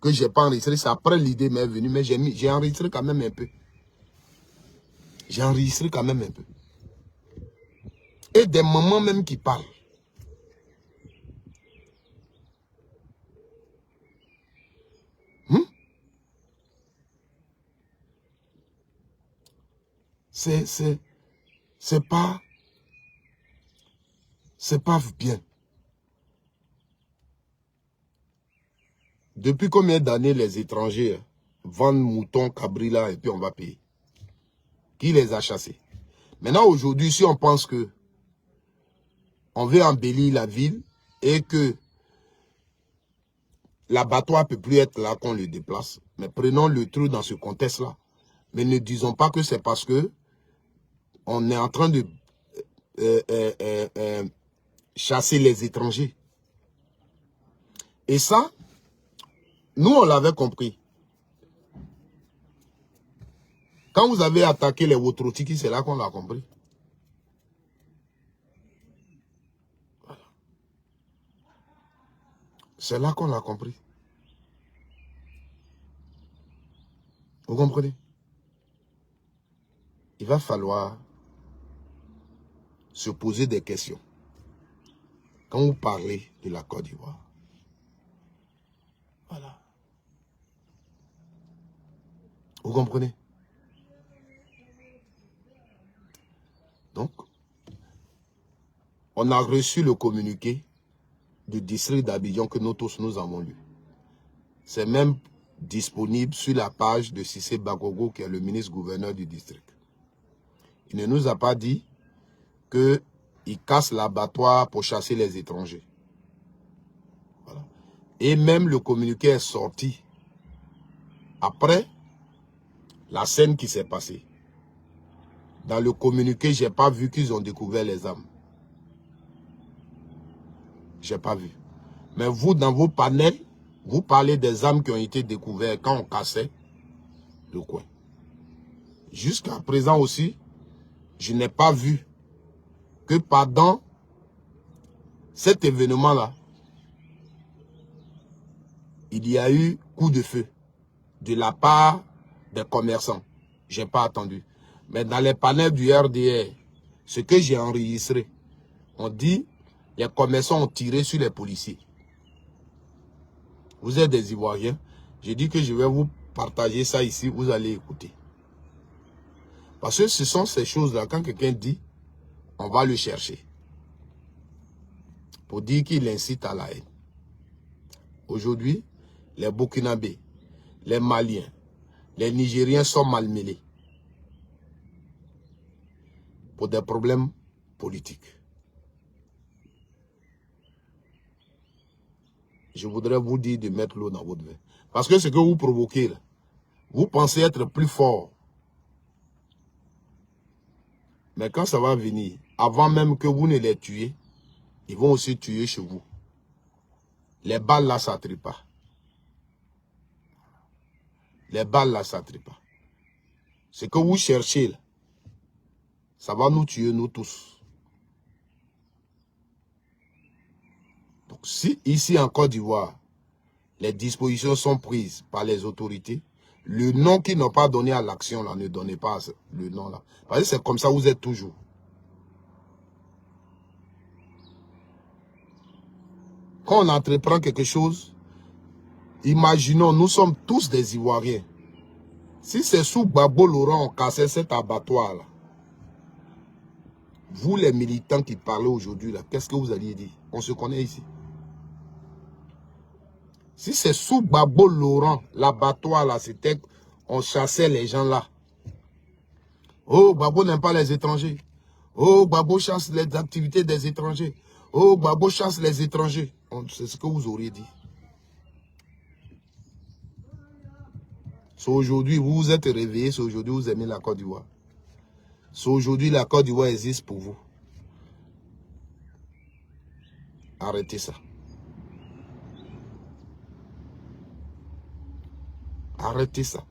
que je n'ai pas enregistré. C'est après l'idée m'est venue, mais j'ai enregistré quand même un peu. J'ai enregistré quand même un peu. Et des mamans même qui parlent. C'est pas bien. Depuis combien d'années les étrangers vendent moutons, cabrilla et puis on va payer? Qui les a chassés? Maintenant aujourd'hui, si on pense que on veut embellir la ville et que l'abattoir ne peut plus être là qu'on le déplace, mais prenons le truc dans ce contexte-là. Mais ne disons pas que c'est parce que on est en train de chasser les étrangers. Et ça, nous, on l'avait compris. Quand vous avez attaqué les Wotrotiki, c'est là qu'on l'a compris. Voilà. C'est là qu'on l'a compris. Vous comprenez? Il va falloir se poser des questions. Quand vous parlez de la Côte d'Ivoire. Voilà. Vous comprenez? Donc, on a reçu le communiqué du district d'Abidjan que nous tous nous avons lu. C'est même disponible sur la page de Cissé Bagogo, qui est le ministre-gouverneur du district. Il ne nous a pas dit qu'il casse l'abattoir pour chasser les étrangers. Voilà. Et même le communiqué est sorti après la scène qui s'est passée. Dans le communiqué, je n'ai pas vu qu'ils ont découvert les armes. Je n'ai pas vu. Mais vous, dans vos panels, vous parlez des armes qui ont été découvertes quand on cassait le coin. Jusqu'à présent aussi, je n'ai pas vu que pendant cet événement-là, il y a eu coup de feu de la part des commerçants. Je n'ai pas attendu. Mais dans les panels du RDR, ce que j'ai enregistré, on dit les commerçants ont tiré sur les policiers. Vous êtes des Ivoiriens. J'ai dit que je vais vous partager ça ici, vous allez écouter. Parce que ce sont ces choses-là, quand quelqu'un dit, on va le chercher. Pour dire qu'il incite à la haine. Aujourd'hui, les Burkinabés, les Maliens, les Nigériens sont malmenés. Pour des problèmes politiques. Je voudrais vous dire de mettre l'eau dans votre vin. Parce que ce que vous provoquez, là, vous pensez être plus fort. Mais quand ça va venir, avant même que vous ne les tuiez, ils vont aussi tuer chez vous. Les balles là, ça ne trie pas. Les balles là, ça ne trie pas. Ce que vous cherchez, là, ça va nous tuer, nous tous. Donc, si ici en Côte d'Ivoire, les dispositions sont prises par les autorités, le nom qu'ils n'ont pas donné à l'action, là, ne donnez pas le nom là. Parce que c'est comme ça, vous êtes toujours. Quand on entreprend quelque chose, imaginons, nous sommes tous des Ivoiriens. Si c'est sous Gbagbo Laurent on cassait cet abattoir là, vous les militants qui parlez aujourd'hui là, qu'est-ce que vous alliez dire? On se connaît ici. Si c'est sous Gbagbo Laurent, l'abattoir là, c'était, on chassait les gens là. Oh, Gbagbo n'aime pas les étrangers. Oh, Gbagbo chasse les activités des étrangers. Oh, Gbagbo chasse les étrangers. C'est ce que vous auriez dit. C'est aujourd'hui, vous vous êtes réveillés, c'est aujourd'hui, vous aimez la Côte d'Ivoire. C'est aujourd'hui, la Côte d'Ivoire existe pour vous. Arrêtez ça. Arrêtez ça.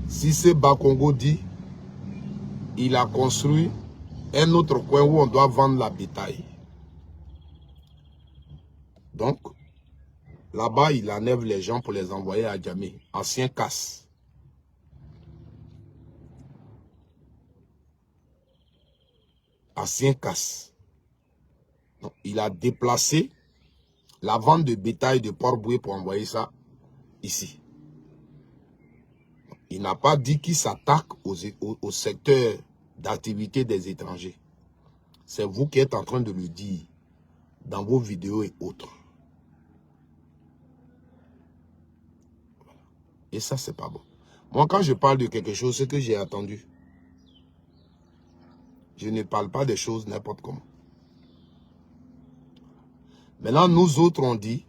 Si c'est Bakongo dit, il a construit un autre coin où on doit vendre la bétail. Donc, là-bas, il enlève les gens pour les envoyer à Djamé. Ancien casse. Ancien casse. Donc, il a déplacé la vente de bétail de Port-Boué pour envoyer ça ici. Il n'a pas dit qu'il s'attaque au secteur d'activité des étrangers. C'est vous qui êtes en train de le dire dans vos vidéos et autres. Et ça, c'est pas bon. Moi, quand je parle de quelque chose, c'est que j'ai attendu. Je ne parle pas des choses n'importe comment. Maintenant, nous autres, on dit,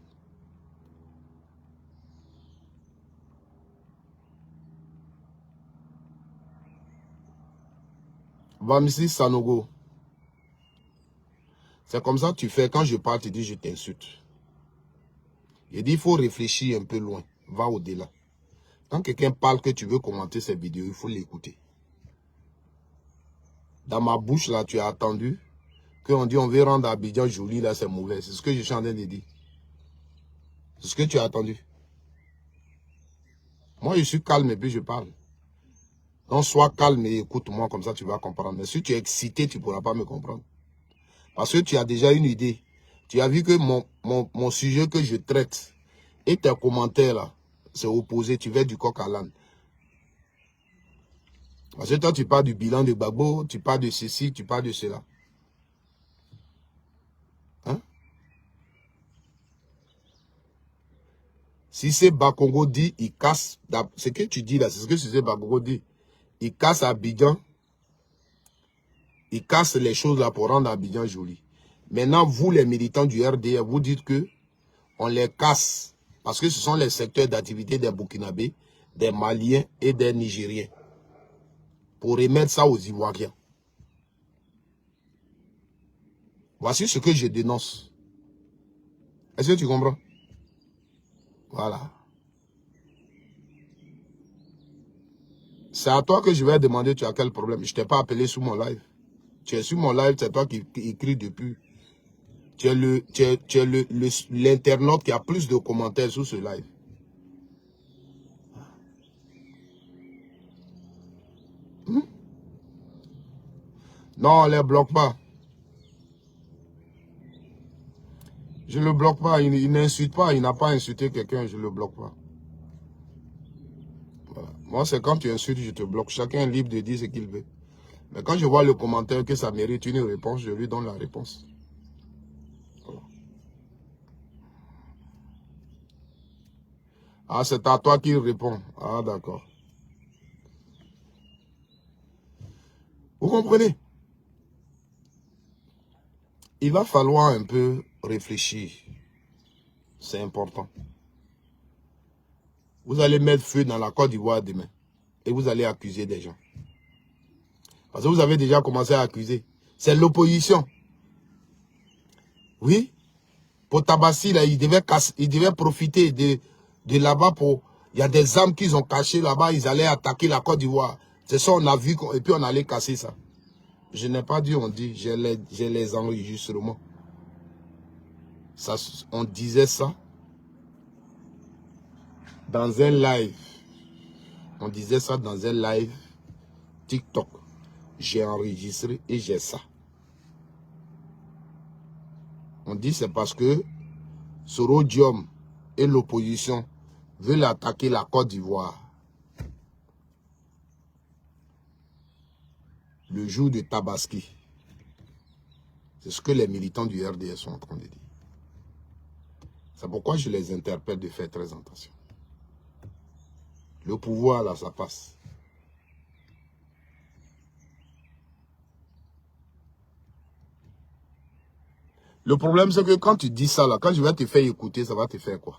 Vamsi Sanogo, c'est comme ça que tu fais. Quand je parle, tu dis, je t'insulte. Je dis, il faut réfléchir un peu loin. Va au-delà. Quand quelqu'un parle que tu veux commenter cette vidéo, il faut l'écouter. Dans ma bouche, là, tu as attendu qu'on dit on veut rendre Abidjan joli, là, c'est mauvais. C'est ce que je suis en train de dire. C'est ce que tu as attendu. Moi, je suis calme et puis je parle. Donc, sois calme et écoute-moi, comme ça, tu vas comprendre. Mais si tu es excité, tu ne pourras pas me comprendre. Parce que tu as déjà une idée. Tu as vu que mon sujet que je traite et tes commentaires, là, c'est opposé. Tu vas du coq à l'âne. Parce que toi, tu parles du bilan de Gbagbo, tu parles de ceci, tu parles de cela. Hein? Si c'est Bakongo dit, il casse. Ce que tu dis là, c'est ce que c'est Bakongo dit. Il casse Abidjan. Il casse les choses là pour rendre Abidjan joli. Maintenant, vous, les militants du RDR, vous dites que on les casse. Parce que ce sont les secteurs d'activité des Burkinabés, des Maliens et des Nigériens. Pour remettre ça aux Ivoiriens. Voici ce que je dénonce. Est-ce que tu comprends? Voilà. C'est à toi que je vais demander tu as quel problème. Je ne t'ai pas appelé sur mon live. Tu es sur mon live, c'est toi qui écris depuis. Tu es l'internaute qui a plus de commentaires sur ce live. Non, on ne les bloque pas. Je ne le bloque pas, il n'insulte pas, il n'a pas insulté quelqu'un, je ne le bloque pas. Voilà. Moi, c'est quand tu insultes, je te bloque. Chacun est libre de dire ce qu'il veut. Mais quand je vois le commentaire que ça mérite une réponse, je lui donne la réponse. Voilà. Ah, c'est à toi qu'il répond. Ah, d'accord. Vous comprenez? Il va falloir un peu réfléchir. C'est important. Vous allez mettre feu dans la Côte d'Ivoire demain. Et vous allez accuser des gens. Parce que vous avez déjà commencé à accuser. C'est l'opposition. Oui. Pour Tabassi, là, il devait profiter de là-bas pour... Il y a des armes qu'ils ont cachées là-bas. Ils allaient attaquer la Côte d'Ivoire. C'est ça, on a vu. Et puis on allait casser ça. Je n'ai pas dit, on dit. J'ai les enregistrements. Ça, on disait ça dans un live. On disait ça dans un live TikTok. J'ai enregistré et j'ai ça. On dit c'est parce que Sorodium et l'opposition veulent attaquer la Côte d'Ivoire. Le jour de Tabaski. C'est ce que les militants du RDS sont en train de dire. C'est pourquoi je les interpelle de faire très attention. Le pouvoir, là, ça passe. Le problème, c'est que quand tu dis ça, là, quand je vais te faire écouter, ça va te faire quoi?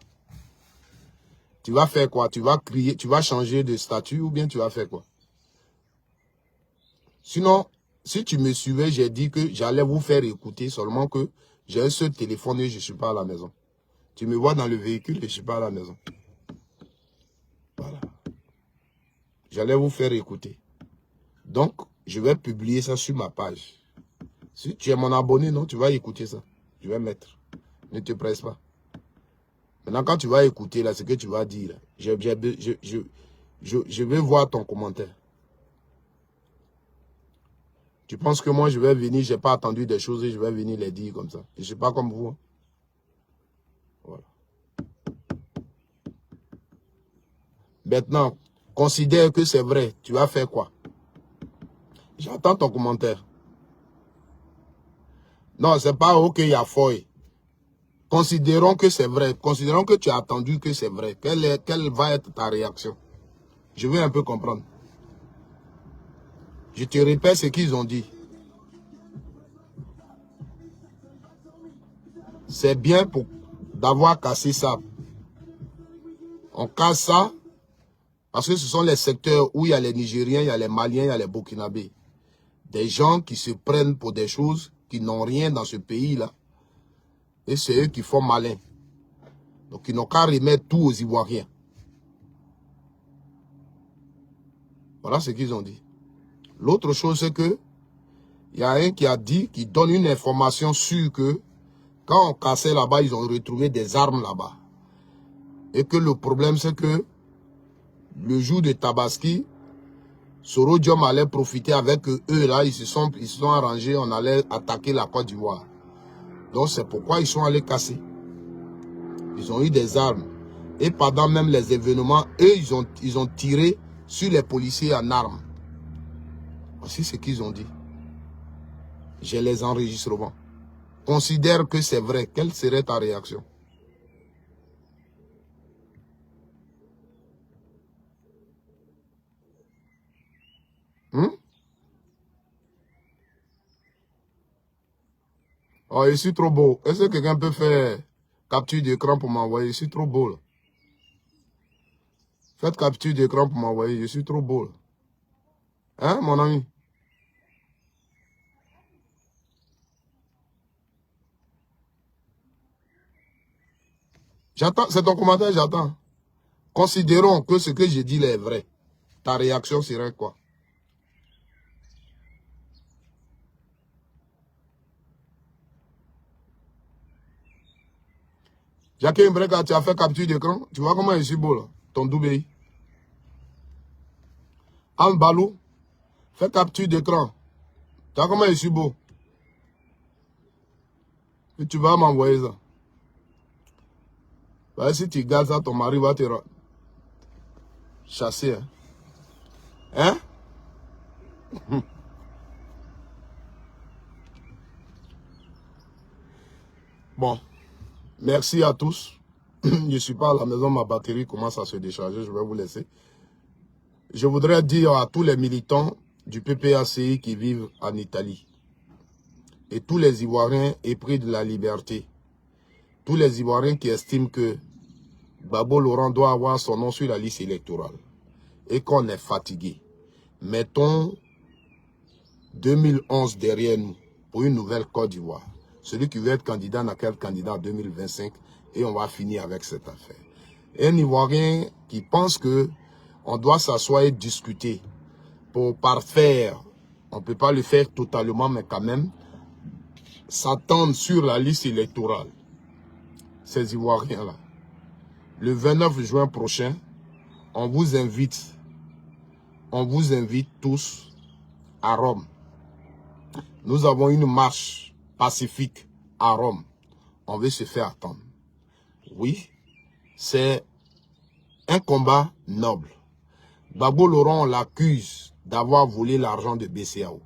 Tu vas faire quoi? Tu vas crier, tu vas changer de statut ou bien tu vas faire quoi? Sinon, si tu me suivais, j'ai dit que j'allais vous faire écouter, seulement que j'ai un seul téléphone et je ne suis pas à la maison. Tu me vois dans le véhicule et je ne suis pas à la maison. Voilà. J'allais vous faire écouter. Donc, je vais publier ça sur ma page. Si tu es mon abonné, non, tu vas écouter ça. Je vais mettre. Ne te presse pas. Maintenant, quand tu vas écouter, là, ce que tu vas dire, je vais voir ton commentaire. Tu penses que moi, je vais venir, je n'ai pas attendu des choses et je vais venir les dire comme ça. Je ne suis pas comme vous. Voilà. Maintenant, considère que c'est vrai. Tu vas faire quoi? J'attends ton commentaire. Non, c'est pas OK, il y a feuille. Considérons que c'est vrai. Considérons que tu as attendu que c'est vrai. Quelle va être ta réaction? Je veux un peu comprendre. Je te répète ce qu'ils ont dit. C'est bien d'avoir cassé ça. On casse ça parce que ce sont les secteurs où il y a les Nigériens, il y a les Maliens, il y a les Burkinabés. Des gens qui se prennent pour des choses qui n'ont rien dans ce pays-là. Et c'est eux qui font malin. Donc ils n'ont qu'à remettre tout aux Ivoiriens. Voilà ce qu'ils ont dit. L'autre chose, c'est que il y a un qui a dit, qui donne une information sûre que quand on cassait là-bas, ils ont retrouvé des armes là-bas. Et que le problème, c'est que le jour de Tabaski, Sorodium allait profiter avec eux là, ils se sont arrangés, on allait attaquer la Côte d'Ivoire. Donc c'est pourquoi ils sont allés casser. Ils ont eu des armes. Et pendant même les événements, eux, ils ont tiré sur les policiers en armes. Voici ce qu'ils ont dit. J'ai les enregistrements. Considère que c'est vrai. Quelle serait ta réaction? Oh, je suis trop beau. Est-ce que quelqu'un peut faire capture d'écran pour m'envoyer? Je suis trop beau là. Faites capture d'écran pour m'envoyer. Je suis trop beau là. Hein, mon ami? J'attends. C'est ton commentaire, j'attends. Considérons que ce que j'ai dit là est vrai. Ta réaction serait quoi? Jacques Mbreka, tu as fait capture d'écran. Tu vois comment je suis beau là. Ton Doubéi. Al Balou, Fais capture d'écran. Tu vois comment je suis beau? Et tu vas m'envoyer ça. Bah, si tu gardes ça, ton mari va te chasser. Hein? Bon, merci à tous. Je ne suis pas à la maison, ma batterie commence à se décharger, je vais vous laisser. Je voudrais dire à tous les militants du PPACI qui vivent en Italie et tous les Ivoiriens épris de la liberté, tous les Ivoiriens qui estiment que Gbagbo Laurent doit avoir son nom sur la liste électorale et qu'on est fatigué. Mettons 2011 derrière nous pour une nouvelle Côte d'Ivoire. Celui qui veut être candidat n'a qu'à être candidat en 2025 et on va finir avec cette affaire. Et un Ivoirien qui pense que on doit s'asseoir et discuter pour parfaire, on ne peut pas le faire totalement, mais quand même, s'attendre sur la liste électorale, ces Ivoiriens-là. Le 29 juin prochain, on vous invite tous à Rome. Nous avons une marche pacifique à Rome. On veut se faire attendre. Oui, c'est un combat noble. Gbagbo Laurent, on l'accuse d'avoir volé l'argent de BCEAO.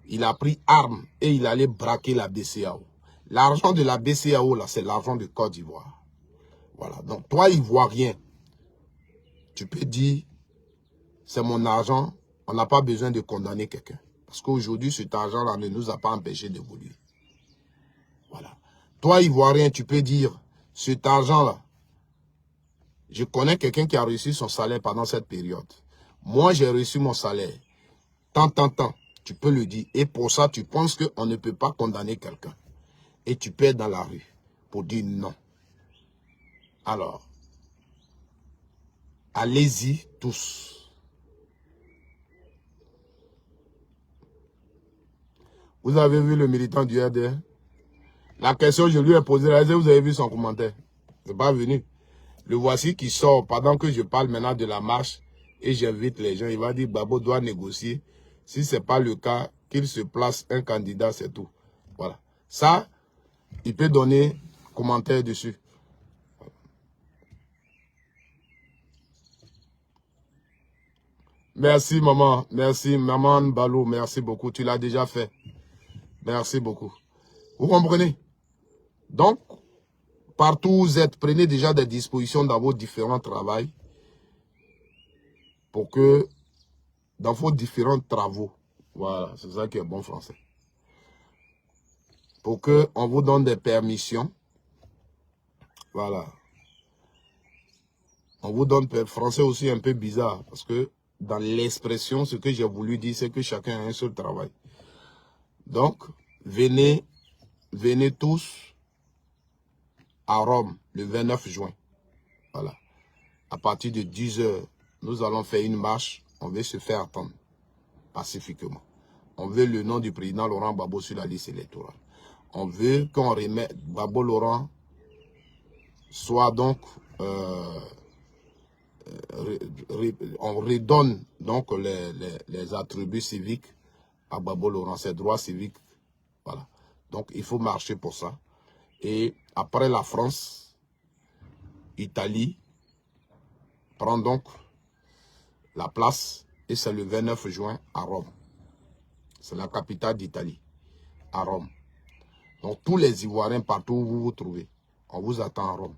Il a pris arme et il allait braquer la BCEAO. L'argent de la BCEAO, là, c'est l'argent de Côte d'Ivoire. Voilà. Donc, toi, Ivoirien, tu peux dire, c'est mon argent, on n'a pas besoin de condamner quelqu'un. Parce qu'aujourd'hui, cet argent-là ne nous a pas empêché d'évoluer. Voilà. Toi, Ivoirien, tu peux dire, cet argent-là, je connais quelqu'un qui a reçu son salaire pendant cette période. Moi, j'ai reçu mon salaire. Tant. Tu peux le dire. Et pour ça, tu penses qu'on ne peut pas condamner quelqu'un. Et tu peux être dans la rue pour dire non. Alors, allez-y tous. Vous avez vu le militant du RDR? La question, je lui ai posée, là, vous avez vu son commentaire? C'est pas venu. Le voici qui sort pendant que je parle maintenant de la marche et j'invite les gens. Il va dire Gbagbo doit négocier. Si ce n'est pas le cas, qu'il se place un candidat, c'est tout. Voilà. Ça, il peut donner commentaire dessus. Merci maman. Merci maman Balou. Merci beaucoup. Tu l'as déjà fait. Merci beaucoup. Vous comprenez? Donc, partout où vous êtes, prenez déjà des dispositions dans vos différents travaux pour que, dans vos différents travaux, voilà, c'est ça qui est bon français, pour qu'on vous donne des permissions, voilà. On vous donne, français aussi un peu bizarre, parce que dans l'expression, ce que j'ai voulu dire, c'est que chacun a un seul travail. Donc, venez tous à Rome le 29 juin. Voilà. À partir de 10 h, nous allons faire une marche. On veut se faire attendre pacifiquement. On veut le nom du président Laurent Gbagbo sur la liste électorale. On veut qu'on remette Gbagbo Laurent soit donc... on redonne donc les attributs civiques à Gbagbo Laurent, ses droits civiques. Voilà. Donc, il faut marcher pour ça. Et après la France, Italie prend donc la place et c'est le 29 juin à Rome. C'est la capitale d'Italie, à Rome. Donc, tous les Ivoiriens, partout où vous vous trouvez, on vous attend à Rome.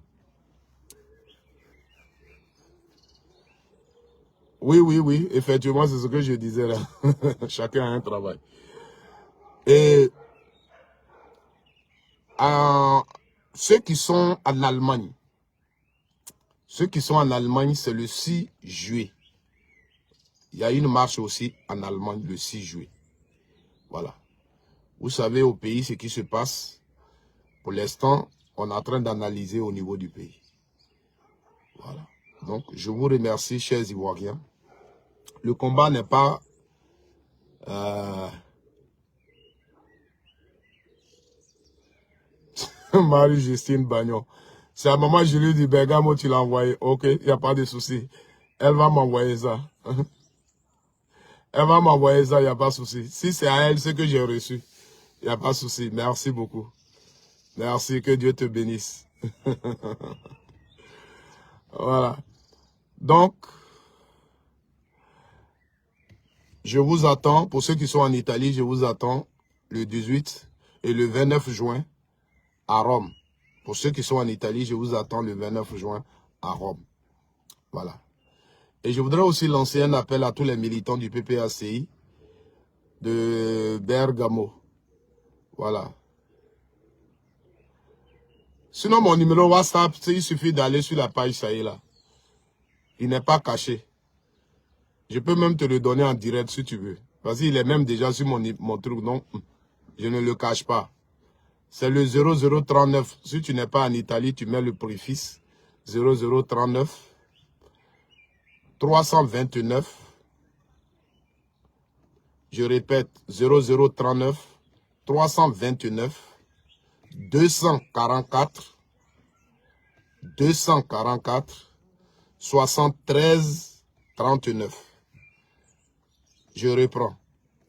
Oui, effectivement, c'est ce que je disais là. Chacun a un travail. Et ceux qui sont en Allemagne, c'est le 6 juillet. Il y a une marche aussi en Allemagne le 6 juillet. Voilà. Vous savez au pays ce qui se passe. Pour l'instant, on est en train d'analyser au niveau du pays. Voilà. Donc, je vous remercie, chers Ivoiriens. Le combat n'est pas... Marie-Justine Bagnon. C'est à maman, je lui dis, Bergamo, tu l'as envoyé. Ok, il n'y a pas de souci. Elle va m'envoyer ça. Elle va m'envoyer ça, il n'y a pas de souci. Si c'est à elle ce que j'ai reçu, il n'y a pas de souci. Merci beaucoup. Merci, que Dieu te bénisse. Voilà. Donc, je vous attends. Pour ceux qui sont en Italie, je vous attends le 18 et le 29 juin à Rome. Pour ceux qui sont en Italie, je vous attends le 29 juin à Rome. Voilà. Et je voudrais aussi lancer un appel à tous les militants du PPACI de Bergamo. Voilà. Sinon, mon numéro WhatsApp, il suffit d'aller sur la page, ça y est là. Il n'est pas caché. Je peux même te le donner en direct si tu veux. Parce qu'il est même déjà sur mon truc. Donc, je ne le cache pas. C'est le 0039. Si tu n'es pas en Italie, tu mets le préfixe 0039 329. Je répète, 0039 329 244 73 39. Je reprends.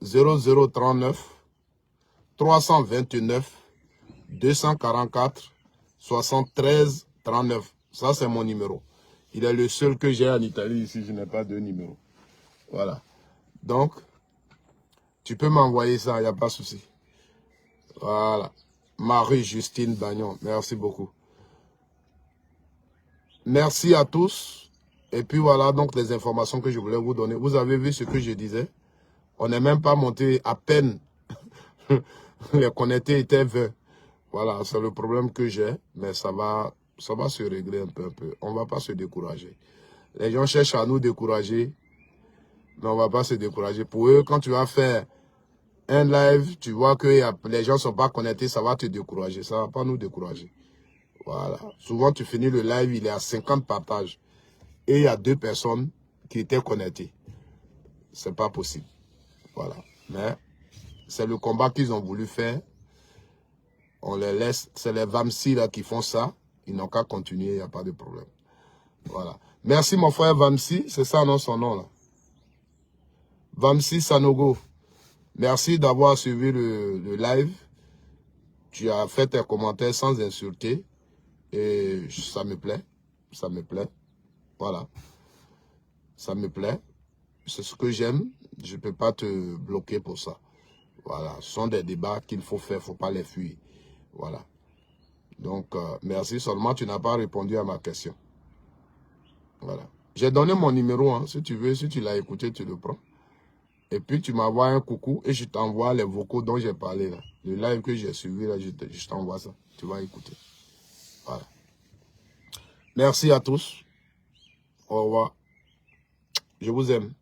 0039 329 244 73 39. Ça, c'est mon numéro. Il est le seul que j'ai en Italie ici. Je n'ai pas de numéro. Voilà. Donc, tu peux m'envoyer ça, il n'y a pas de souci. Voilà. Marie-Justine Bagnon. Merci beaucoup. Merci à tous. Et puis voilà donc les informations que je voulais vous donner. Vous avez vu ce que je disais. On n'est même pas monté à peine. Les connectés étaient 20. Voilà, c'est le problème que j'ai. Mais ça va se régler un peu. On ne va pas se décourager. Les gens cherchent à nous décourager. Mais on ne va pas se décourager. Pour eux, quand tu vas faire un live, tu vois que les gens ne sont pas connectés, ça va te décourager. Ça ne va pas nous décourager. Voilà. Souvent, tu finis le live, il est à 50 partages. Et il y a 2 personnes qui étaient connectées. C'est pas possible. Voilà. Mais c'est le combat qu'ils ont voulu faire. On les laisse. C'est les Vamsi là qui font ça. Ils n'ont qu'à continuer, il n'y a pas de problème. Voilà. Merci mon frère Vamsi. C'est ça, non, son nom là. Vamsi Sanogo. Merci d'avoir suivi le live. Tu as fait tes commentaires sans insulter. Et ça me plaît. Ça me plaît. Voilà. Ça me plaît. C'est ce que j'aime. Je ne peux pas te bloquer pour ça. Voilà. Ce sont des débats qu'il faut faire. Il ne faut pas les fuir. Voilà. Donc, merci. Seulement, tu n'as pas répondu à ma question. Voilà. J'ai donné mon numéro. Hein. Si tu veux, si tu l'as écouté, tu le prends. Et puis, tu m'envoies un coucou et je t'envoie les vocaux dont j'ai parlé. Là. Le live que j'ai suivi, là, je t'envoie ça. Tu vas écouter. Voilà. Merci à tous. Au revoir. Je vous aime.